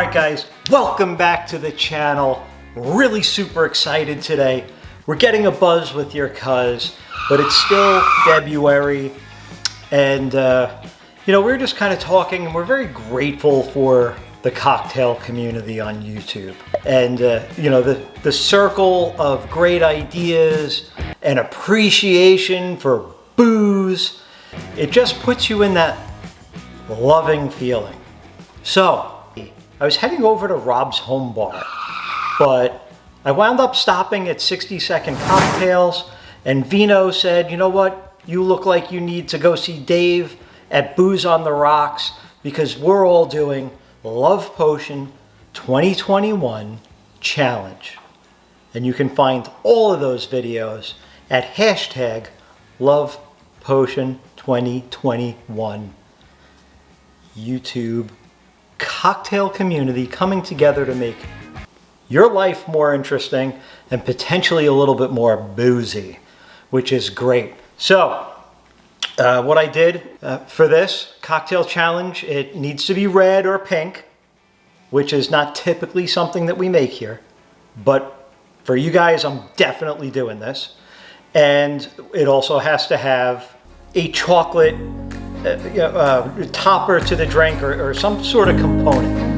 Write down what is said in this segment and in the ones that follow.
Alright guys, welcome back to the channel. Really super excited today. We're getting a buzz with your cuz, but it's still February. And you know, we're just kind of talking, and we're very grateful for the cocktail community on YouTube. And you know, the circle of great ideas and appreciation for booze, it just puts you in that loving feeling. So I was heading over to Rob's Home Bar, but I wound up stopping at 60 Second Cocktails, and Vino said, you know what, you look like you need to go see Dave at Booze on the Rocks, because we're all doing Love Potion 2021 Challenge. And you can find all of those videos at hashtag Love Potion 2021 YouTube cocktail community coming together to make your life more interesting and potentially a little bit more boozy, which is great. So what I did for this cocktail challenge, it needs to be red or pink, which is not typically something that we make here, but for you guys, I'm definitely doing this. And it also has to have a chocolate topper to the drink, or some sort of component.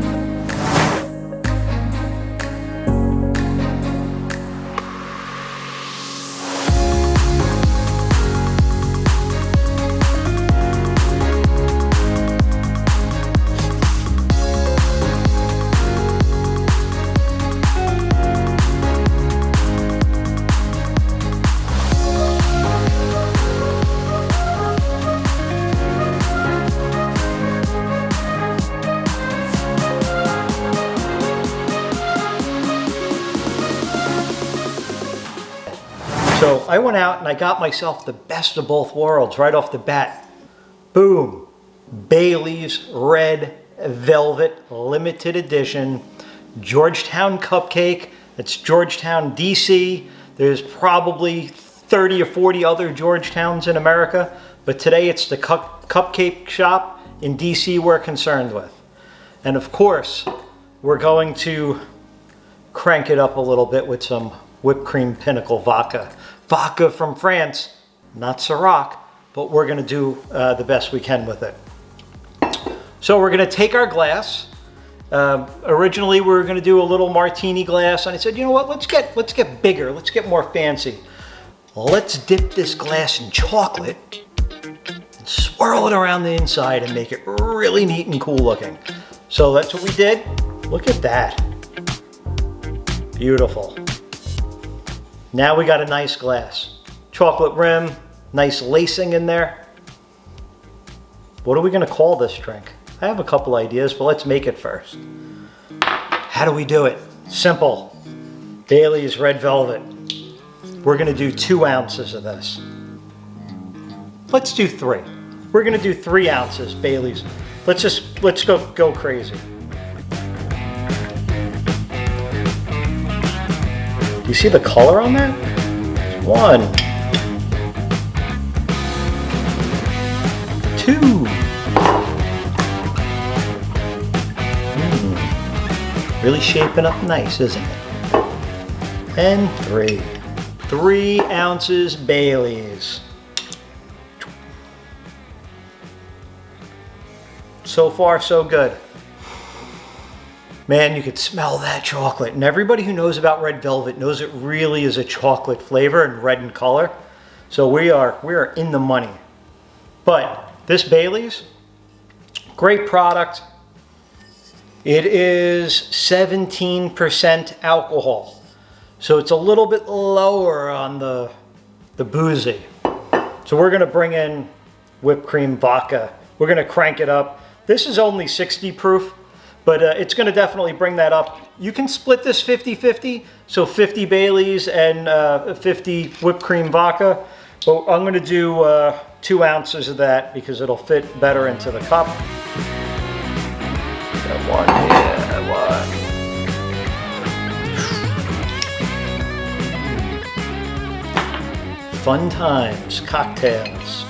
So I went out and I got myself the best of both worlds right off the bat. Boom, Bailey's Red Velvet Limited Edition Georgetown Cupcake. It's Georgetown, DC. There's probably 30 or 40 other Georgetowns in America, but today it's the cupcake shop in DC we're concerned with. And of course, we're going to crank it up a little bit with some whipped cream Pinnacle vodka. Vodka from France, not Ciroc, but we're gonna do the best we can with it. So we're gonna take our glass. Originally we were gonna do a little martini glass, and I said, you know what, let's get bigger, let's get more fancy. Let's dip this glass in chocolate and swirl it around the inside and make it really neat and cool looking. So that's what we did. Look at that. Beautiful. Now we got a nice glass. Chocolate rim, nice lacing in there. What are we gonna call this drink? I have a couple ideas, but let's make it first. How do we do it? Simple. Bailey's Red Velvet. We're gonna do 2 ounces of this. Let's do 3. We're gonna do 3 ounces Bailey's. Let's go crazy. You see the color on that? 1, 2. Really shaping up nice, isn't it? And 3. 3 ounces Bailey's. So far, so good. Man, you could smell that chocolate. And everybody who knows about Red Velvet knows it really is a chocolate flavor and red in color. So we are in the money. But this Bailey's, great product. It is 17% alcohol. So it's a little bit lower on the boozy. So we're gonna bring in whipped cream vodka. We're gonna crank it up. This is only 60 proof. But it's going to definitely bring that up. You can split this 50-50, so 50 Bailey's and 50 whipped cream vodka. But I'm going to do 2 ounces of that because it'll fit better into the cup. Got 1, yeah, 1. Fun times, cocktails.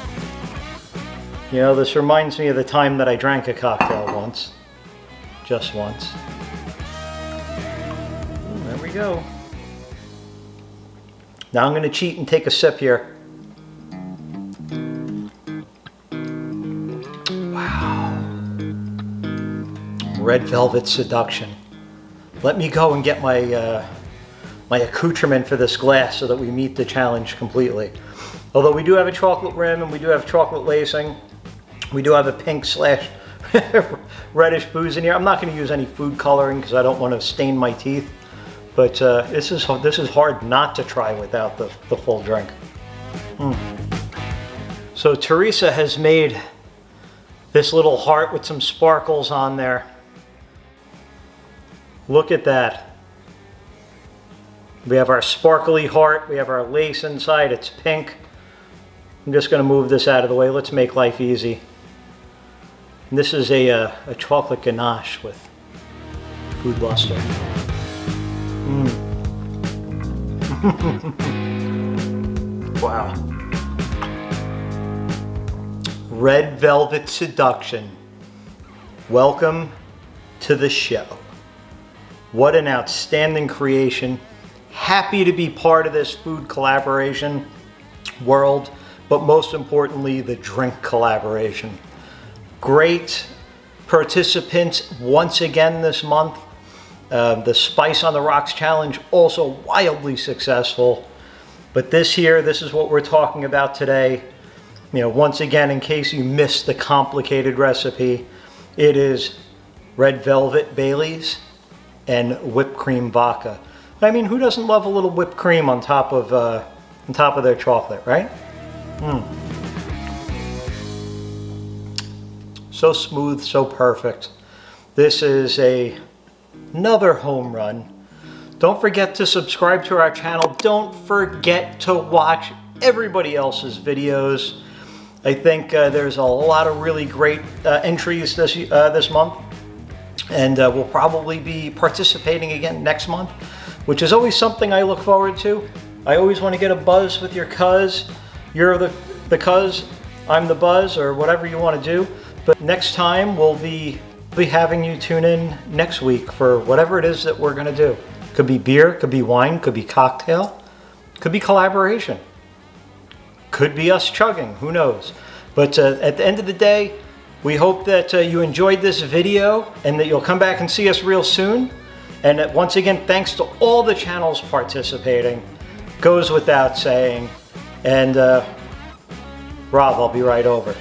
You know, this reminds me of the time that I drank a cocktail once. Just once. we go. Now I'm going to cheat and take a sip here. Wow. Red Velvet Seduction. Let me go and get my my accoutrement for this glass so that we meet the challenge completely. Although we do have a chocolate rim and we do have chocolate lacing. We do have a pink / reddish booze in here. I'm not going to use any food coloring because I don't want to stain my teeth. But this is hard not to try without the full drink. So Theresa has made this little heart with some sparkles on there. Look at that. We have our sparkly heart. We have our lace inside. It's pink. I'm just going to move this out of the way. Let's make life easy. And this is a chocolate ganache with food luster. Wow. Red Velvet Seduction. Welcome to the show. What an outstanding creation. Happy to be part of this food collaboration world, but most importantly, the drink collaboration. Great participants once again this month. The Spice on the Rocks Challenge, also wildly successful. But this is what we're talking about today. You know, once again, in case you missed the complicated recipe, it is Red Velvet Baileys and whipped cream vodka. I mean, who doesn't love a little whipped cream on top of their chocolate, right? So smooth, so perfect. This is another home run. Don't forget to subscribe to our channel. Don't forget to watch everybody else's videos. I think there's a lot of really great entries this month. And we'll probably be participating again next month, which is always something I look forward to. I always want to get a buzz with your cuz. You're the cuz, I'm the buzz, or whatever you want to do. But next time we'll be having you tune in next week for whatever it is that we're going to do. Could be beer, could be wine, could be cocktail, could be collaboration. Could be us chugging, who knows. But at the end of the day, we hope that you enjoyed this video and that you'll come back and see us real soon. And once again, thanks to all the channels participating. Goes without saying. And Rob, I'll be right over.